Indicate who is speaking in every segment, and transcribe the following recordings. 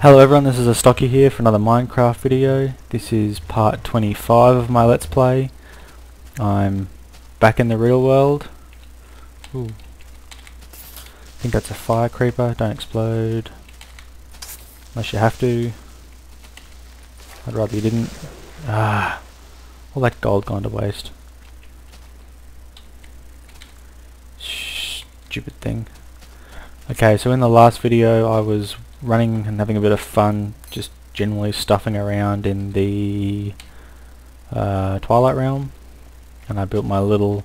Speaker 1: Hello everyone, this is a Stocky here for another Minecraft video. This is part 25 of my Let's Play. I'm back in the real world. Ooh. I think that's a fire creeper, don't explode. Unless you have to. I'd rather you didn't. All that gold gone to waste. Stupid thing. Okay, so in the last video I was running and having a bit of fun, just generally stuffing around in the Twilight realm, and I built my little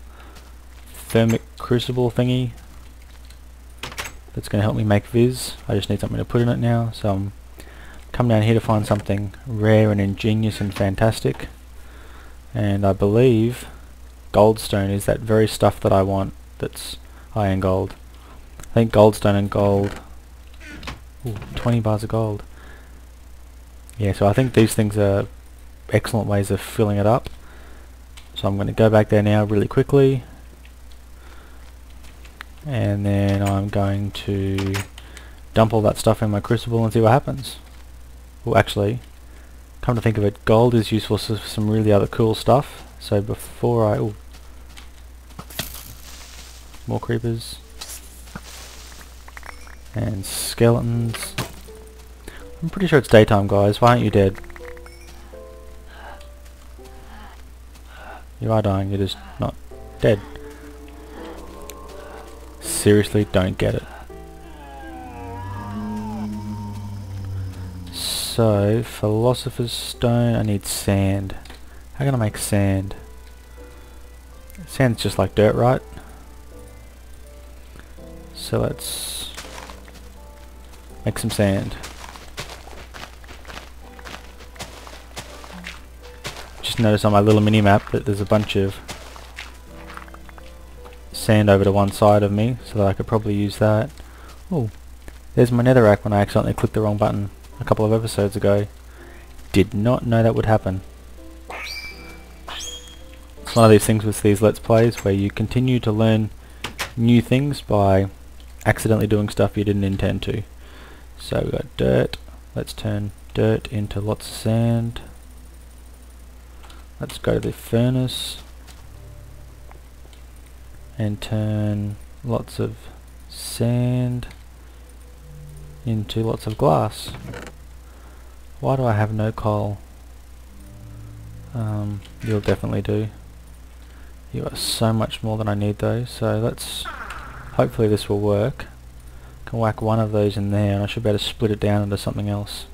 Speaker 1: thermic crucible thingy that's going to help me make viz. I just need something to put in it now, so I'm come down here to find something rare and ingenious and fantastic, and I believe goldstone is that very stuff that I want, that's iron gold. I think goldstone and gold. Ooh, 20 bars of gold. Yeah, so I think these things are excellent ways of filling it up. So I'm going to go back there now really quickly, and then I'm going to dump all that stuff in my crucible and see what happens. Well, actually, come to think of it, gold is useful for some really other cool stuff. So before I... Ooh, more creepers. And skeletons. I'm pretty sure it's daytime, guys. Why aren't you dead? You are dying, you're just not dead. Seriously, don't get it. So, philosopher's stone, I need sand. How can I make sand? Sand's just like dirt, right? So let's make some sand. Just notice on my little mini map that there's a bunch of sand over to one side of me, so that I could probably use that. Oh, there's my netherrack when I accidentally clicked the wrong button a couple of episodes ago. Did not know that would happen. It's one of these things with these Let's Plays where you continue to learn new things by accidentally doing stuff you didn't intend to. So we've got dirt. Let's turn dirt into lots of sand. Let's go to the furnace and turn lots of sand into lots of glass. Why do I have no coal? You'll definitely do. You are so much more than I need though, so let's... hopefully this will work. Can whack one of those in there and I should be able to split it down into something else.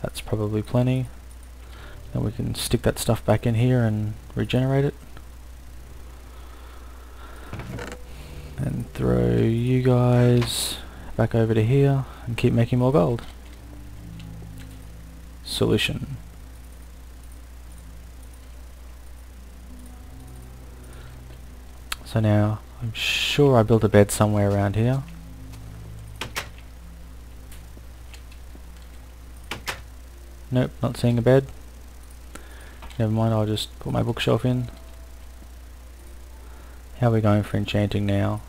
Speaker 1: That's probably plenty. Then we can stick that stuff back in here and regenerate it. And throw you guys back over to here and keep making more gold. Solution. So now, I'm sure I built a bed somewhere around here. Nope, not seeing a bed. Never mind, I'll just put my bookshelf in. How are we going for enchanting now?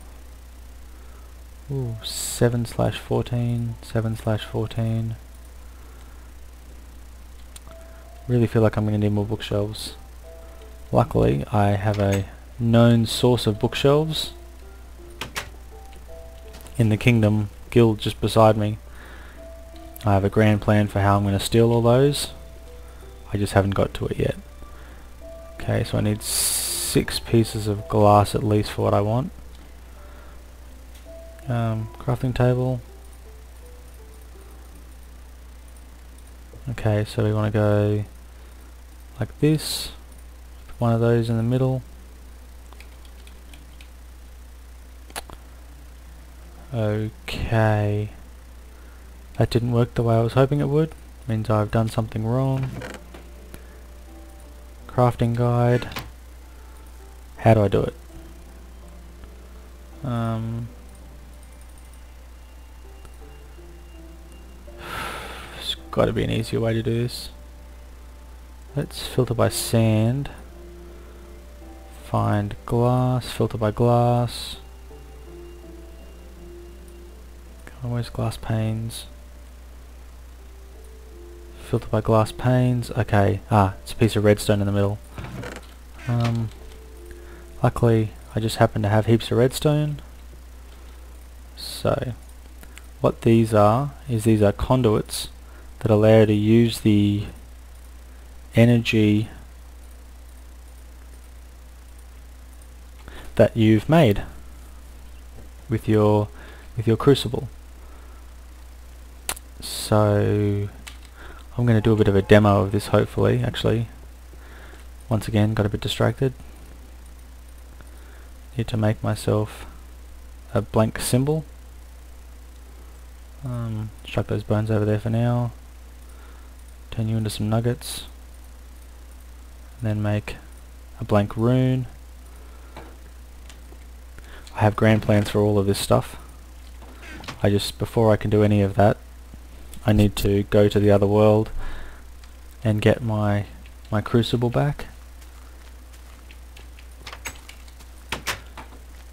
Speaker 1: Ooh, 7/14, 7/14. Really feel like I'm going to need more bookshelves. Luckily, I have a known source of bookshelves in the Kingdom Guild just beside me. I have a grand plan for how I'm going to steal all those. I just haven't got to it yet. Okay, so I need 6 pieces of glass at least for what I want. Crafting table. Okay, so we want to go like this. Put one of those in the middle. Okay, that didn't work the way I was hoping it would. Means I've done something wrong. Crafting guide. How do I do it? There's got to be an easier way to do this. Let's filter by sand. Find glass, filter by glass. Always glass panes. Filter by glass panes. Okay. It's a piece of redstone in the middle. Luckily, I just happen to have heaps of redstone. So, what these are, is these are conduits that allow you to use the energy that you've made with your crucible. So I'm going to do a bit of a demo of this, hopefully. Actually, once again, got a bit distracted. Need to make myself a blank symbol. Chuck those bones over there for now. Turn you into some nuggets. And then make a blank rune. I have grand plans for all of this stuff. Before I can do any of that, I need to go to the other world and get my crucible back.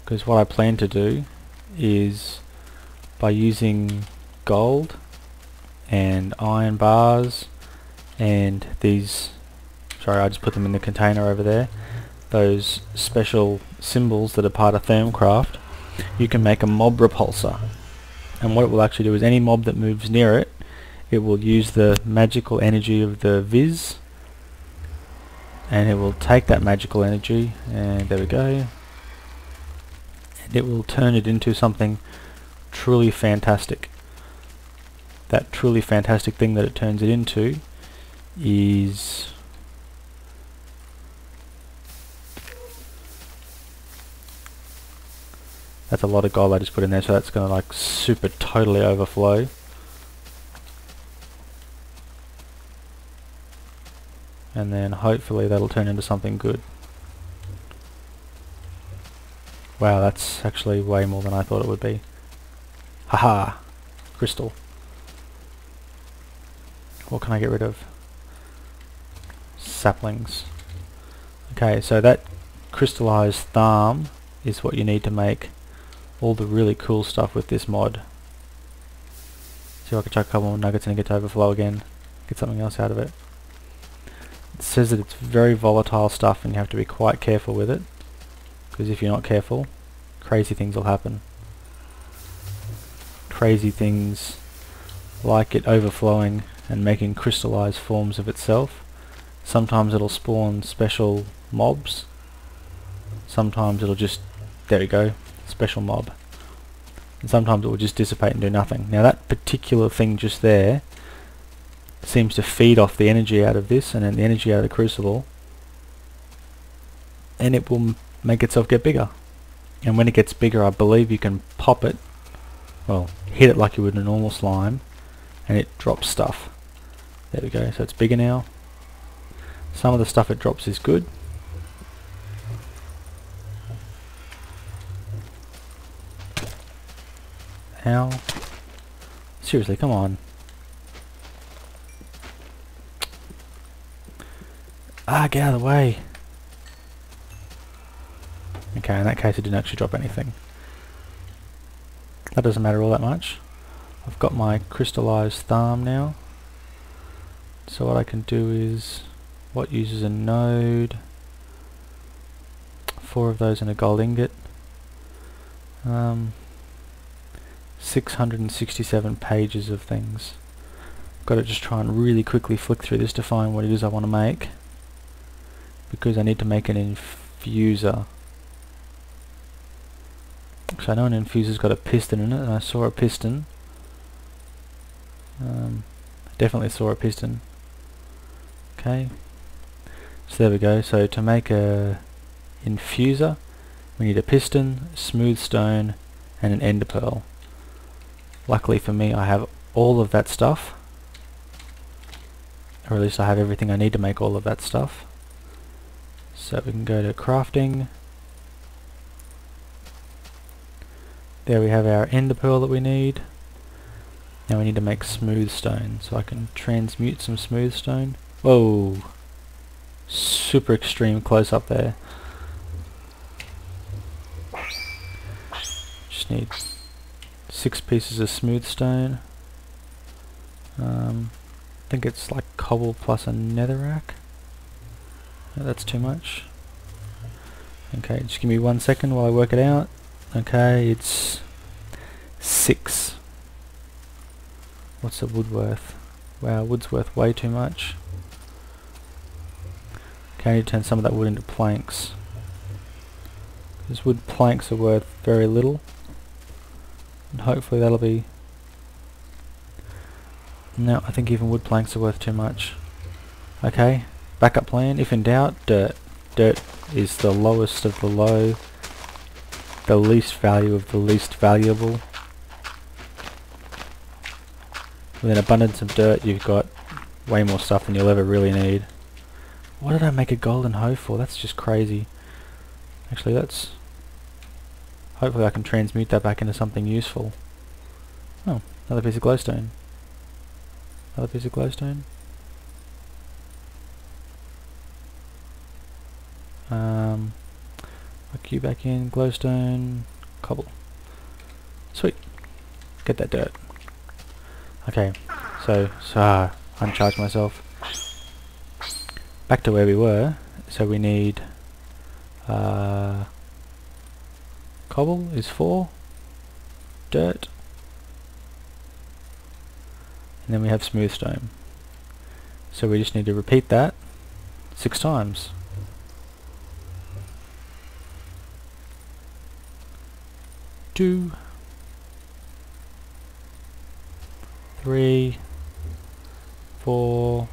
Speaker 1: Because what I plan to do is, by using gold and iron bars and these, sorry, I just put them in the container over there, those special symbols that are part of Thermcraft, you can make a mob repulsor. And what it will actually do is any mob that moves near it, it will use the magical energy of the Viz, and it will take that magical energy, and there we go, and it will turn it into something truly fantastic. That truly fantastic thing that it turns it into is that's a lot of gold I just put in there, so that's going to like super totally overflow. And then hopefully that'll turn into something good. Wow, that's actually way more than I thought it would be. Haha! Crystal. What can I get rid of? Saplings. Okay, so that crystallized thumb is what you need to make all the really cool stuff with this mod. See if I can chuck a couple more nuggets and get to overflow again. Get something else out of it. It says that it's very volatile stuff and you have to be quite careful with it, because if you're not careful, crazy things will happen. Crazy things like it overflowing and making crystallized forms of itself. Sometimes it'll spawn special mobs. Sometimes it'll just, there we go, special mob. And sometimes it will just dissipate and do nothing. Now that particular thing just there seems to feed off the energy out of this and then the energy out of the crucible, and it will make itself get bigger. And when it gets bigger, I believe you can pop it, well, hit it like you would a normal slime, and it drops stuff. There we go, so it's bigger now. Some of the stuff it drops is good. Ow. Seriously, come on. Get out of the way. Okay, in that case it didn't actually drop anything. That doesn't matter all that much. I've got my crystallized thumb now. So what I can do is, what uses a node? 4 of those in a gold ingot. 667 pages of things. Got to just try and really quickly flick through this to find what it is I want to make, because I need to make an infuser. So I know an infuser's got a piston in it, and I saw a piston. Definitely saw a piston. Okay, so there we go. So to make a infuser, we need a piston, smooth stone, and an ender pearl. Luckily for me, I have all of that stuff, or at least I have everything I need to make all of that stuff. So we can go to crafting. There we have our ender pearl that we need. Now we need to make smooth stone, so I can transmute some smooth stone. Whoa! Super extreme close up there. just need 6 pieces of smooth stone. I think it's like cobble plus a netherrack. No, that's too much. Okay, just give me 1 second while I work it out. Okay, it's 6. What's the wood worth? Wow, wood's worth way too much. Okay, I need to turn some of that wood into planks. Because wood planks are worth very little. And hopefully that'll be... No, I think even wood planks are worth too much. Okay, backup plan. If in doubt, dirt. Dirt is the lowest of the low. The least value of the least valuable. With an abundance of dirt, you've got way more stuff than you'll ever really need. What did I make a golden hoe for? That's just crazy. Actually, that's... Hopefully I can transmute that back into something useful. Oh, another piece of glowstone. Another piece of glowstone. Lock you back in, glowstone, cobble. Sweet. Get that dirt. Okay, so uncharge myself. Back to where we were. So we need cobble is 4, dirt, and then we have smooth stone. So we just need to repeat that 6 times. 2, 3, 4,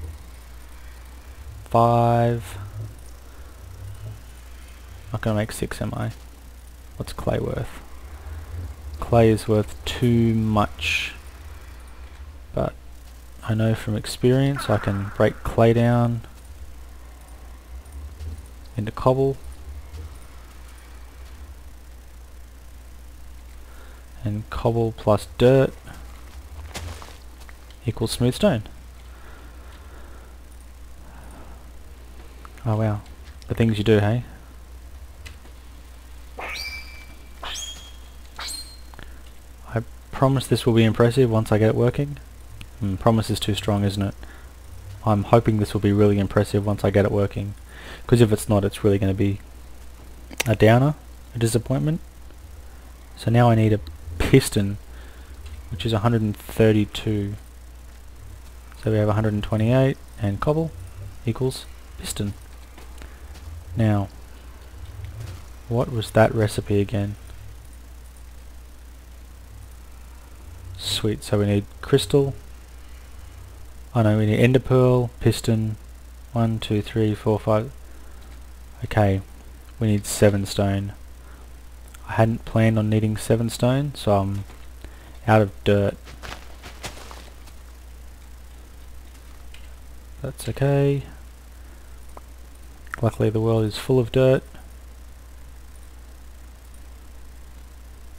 Speaker 1: 5. Not gonna make 6, am I? What's clay worth? Clay is worth too much, but I know from experience I can break clay down into cobble, and cobble plus dirt equals smooth stone. Oh wow, the things you do, hey? I promise this will be impressive once I get it working. Promise is too strong, isn't it? I'm hoping this will be really impressive once I get it working. Because if it's not, it's really going to be a downer, a disappointment. So now I need a piston, which is 132. So we have 128, and cobble equals piston. Now, what was that recipe again? Sweet, so we need crystal. Oh no, we need ender pearl, piston, 1, 2, 3, 4, 5. Okay, we need 7 stone. I hadn't planned on needing 7 stone, so I'm out of dirt. That's okay. Luckily the world is full of dirt.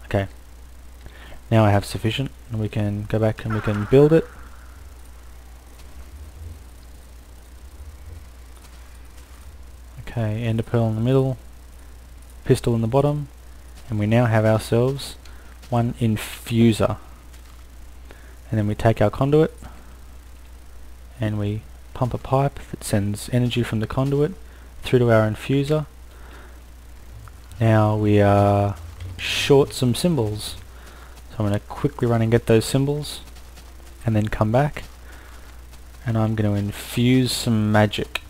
Speaker 1: Okay. Now I have sufficient, and we can go back and we can build it. Okay, ender pearl in the middle, pistol in the bottom, and we now have ourselves one infuser. And then we take our conduit and we pump a pipe that sends energy from the conduit through to our infuser. Now we are short some symbols, so I'm going to quickly run and get those symbols and then come back, and I'm going to infuse some magic.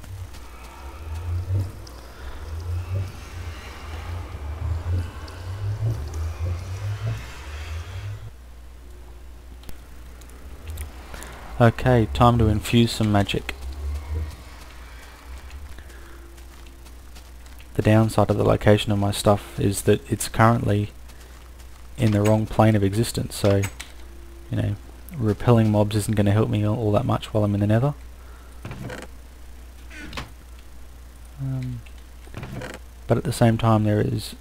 Speaker 1: Okay, time to infuse some magic. The downside of the location of my stuff is that it's currently in the wrong plane of existence, so you know, repelling mobs isn't going to help me all that much while I'm in the nether. But at the same time there is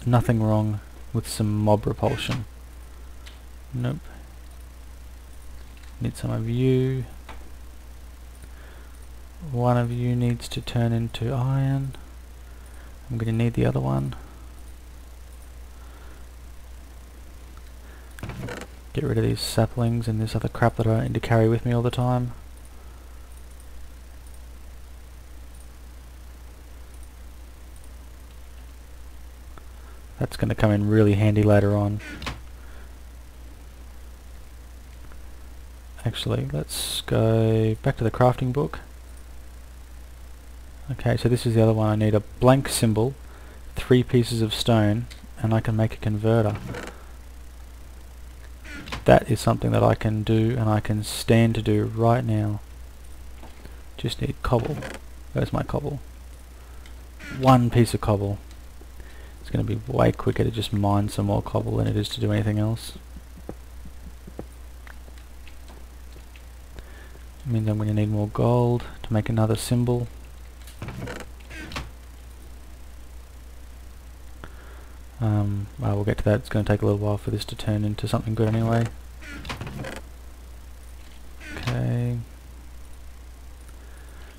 Speaker 1: nothing wrong with some mob repulsion. Nope. Need some of you. One of you needs to turn into iron. I'm going to need the other one. get rid of these saplings and this other crap that I don't need to carry with me all the time. That's going to come in really handy later on. Actually, let's go back to the crafting book. Okay, so this is the other one. I need a blank symbol, 3 pieces of stone, and I can make a converter. That is something that I can do, and I can stand to do right now. Just need cobble. Where's my cobble? 1 piece of cobble. It's going to be way quicker to just mine some more cobble than it is to do anything else. It means I'm going to need more gold to make another symbol. Well, we'll get to that. It's going to take a little while for this to turn into something good anyway. Okay.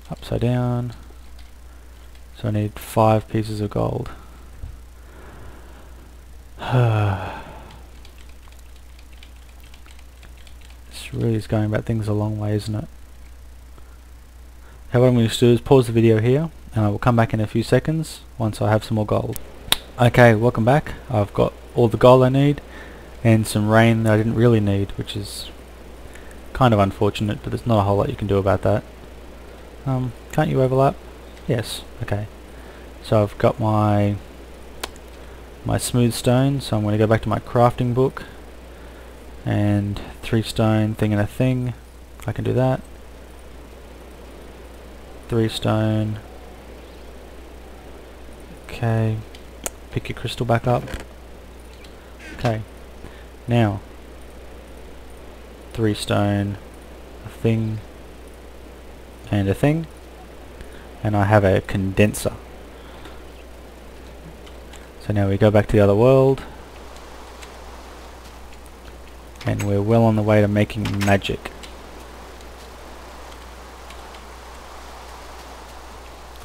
Speaker 1: Upside down. So I need 5 pieces of gold. This really is going about things a long way, isn't it? Okay, what I'm going to do is pause the video here, and I will come back in a few seconds once I have some more gold. Okay, welcome back. I've got all the gold I need and some rain that I didn't really need, which is kind of unfortunate, but there's not a whole lot you can do about that. Can't you overlap? Yes. Okay. So I've got my smooth stone, so I'm going to go back to my crafting book, and 3 stone, thing and a thing. I can do that. 3 stone. Okay. Pick your crystal back up. Okay. Now 3 stone, a thing and a thing, and I have a condenser. So now we go back to the other world, and we're well on the way to making magic.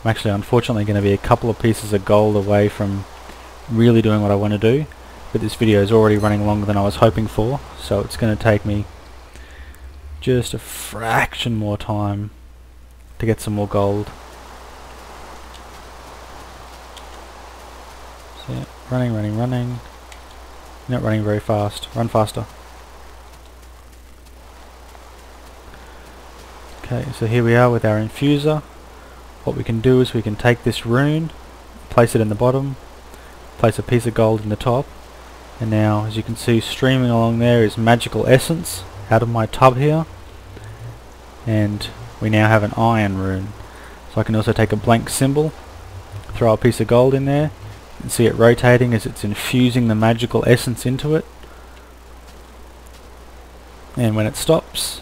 Speaker 1: I'm actually unfortunately going to be a couple of pieces of gold away from really doing what I want to do, but this video is already running longer than I was hoping for, so it's going to take me just a fraction more time to get some more gold. So yeah, running. You're not running very fast. Run faster. Okay, so here we are with our infuser. What we can do is we can take this rune, place it in the bottom, place a piece of gold in the top, and now as you can see streaming along there is magical essence out of my tub here, and we now have an iron rune. So I can also take a blank symbol, throw a piece of gold in there, and see it rotating as it's infusing the magical essence into it, and when it stops,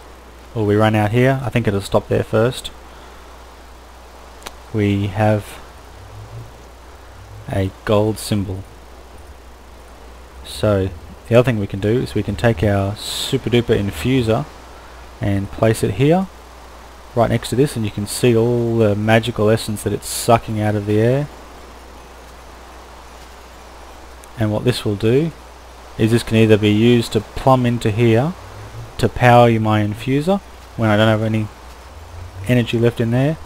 Speaker 1: or we run out here, I think it'll stop there first, we have a gold symbol. So the other thing we can do is we can take our super duper infuser and place it here right next to this, and you can see all the magical essence that it's sucking out of the air. And what this will do is this can either be used to plumb into here to power my infuser when I don't have any energy left in there,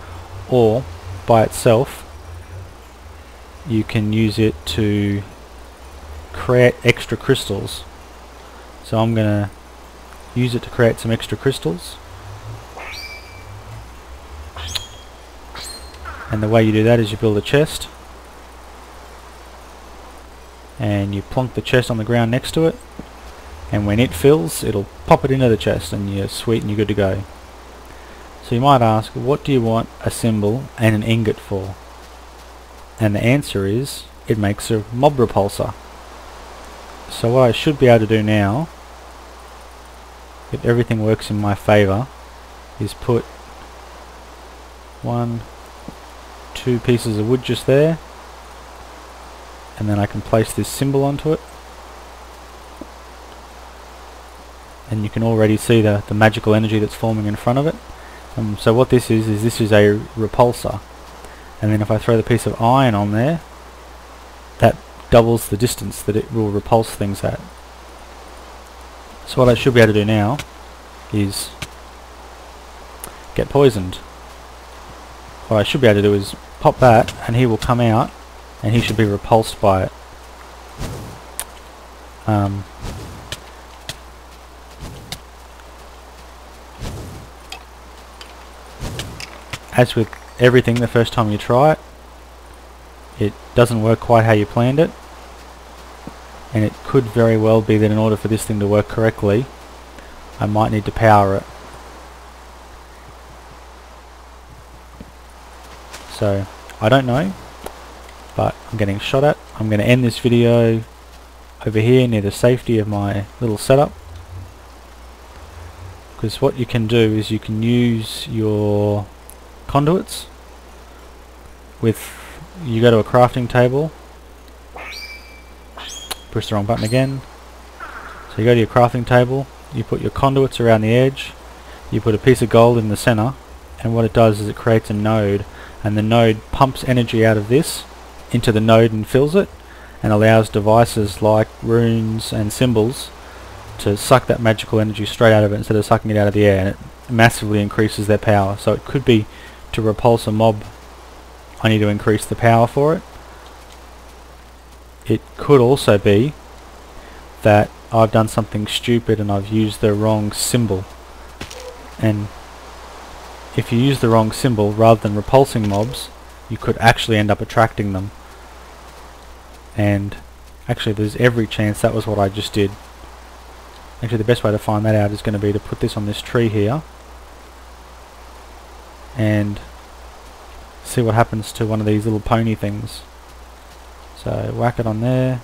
Speaker 1: or by itself you can use it to create extra crystals. So I'm going to use it to create some extra crystals, and the way you do that is you build a chest and you plonk the chest on the ground next to it, and when it fills it'll pop it into the chest and you're sweet and you're good to go. So you might ask, what do you want a symbol and an ingot for? And the answer is, it makes a mob repulsor. So what I should be able to do now, if everything works in my favour, is put 1, 2 pieces of wood just there, and then I can place this symbol onto it, and you can already see the magical energy that's forming in front of it. So what this is a repulsor, and then if I throw the piece of iron on there, that doubles the distance that it will repulse things at. So what I should be able to do now is get poisoned. What I should be able to do is pop that, and he will come out, and he should be repulsed by it. As with everything, the first time you try it, it doesn't work quite how you planned it, and it could very well be that in order for this thing to work correctly, I might need to power it. So I don't know, but I'm getting shot at. I'm going to end this video over here near the safety of my little setup, because what you can do is you can use your conduits with, you go to a crafting table, push the wrong button again, so you go to your crafting table, you put your conduits around the edge, you put a piece of gold in the center, and what it does is it creates a node, and the node pumps energy out of this into the node and fills it, and allows devices like runes and symbols to suck that magical energy straight out of it instead of sucking it out of the air, and it massively increases their power. So it could be to repulse a mob I need to increase the power for it. It could also be that I've done something stupid and I've used the wrong symbol, and if you use the wrong symbol rather than repulsing mobs, you could actually end up attracting them. And actually there's every chance that was what I just did. Actually the best way to find that out is going to be to put this on this tree here and see what happens to one of these little pony things. So whack it on there,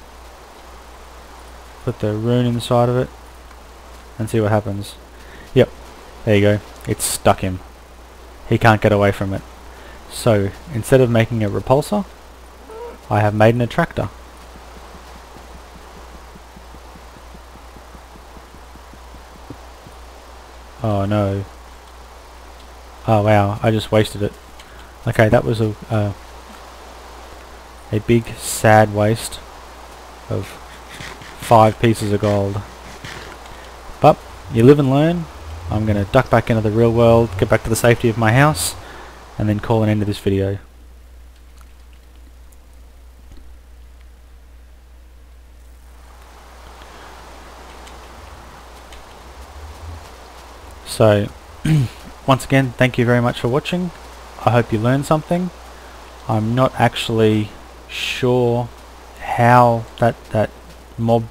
Speaker 1: put the rune inside of it, and see what happens. Yep, there you go, it's stuck him. He can't get away from it. So instead of making a repulsor, I have made an attractor. Oh no. Oh wow, I just wasted it. Okay, that was a big sad waste of 5 pieces of gold. But you live and learn. I'm going to duck back into the real world, get back to the safety of my house, and then call an end to this video. So once again, thank you very much for watching. I hope you learned something. I'm not actually sure how that mob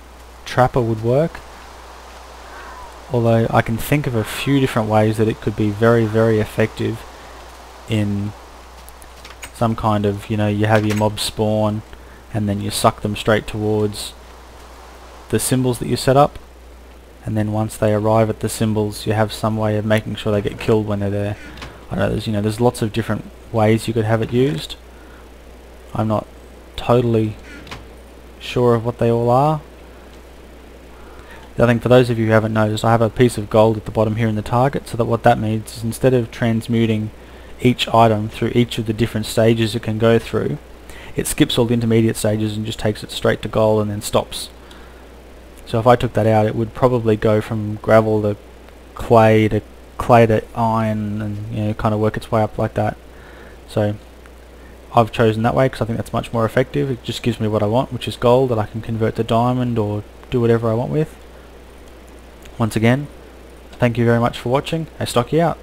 Speaker 1: trapper would work, although I can think of a few different ways that it could be very, very effective in some kind of, you know, you have your mob spawn and then you suck them straight towards the symbols that you set up, and then once they arrive at the symbols you have some way of making sure they get killed when they're there. I know there's lots of different ways you could have it used. I'm not totally sure of what they all are. The other thing, for those of you who haven't noticed, I have a piece of gold at the bottom here in the target, so that what that means is instead of transmuting each item through each of the different stages it can go through, it skips all the intermediate stages and just takes it straight to gold and then stops. So if I took that out, it would probably go from gravel to clay to iron, and you know, kind of work its way up like that. So I've chosen that way because I think that's much more effective. It just gives me what I want, which is gold that I can convert to diamond or do whatever I want with. Once again, thank you very much for watching. Hey, Stocky out.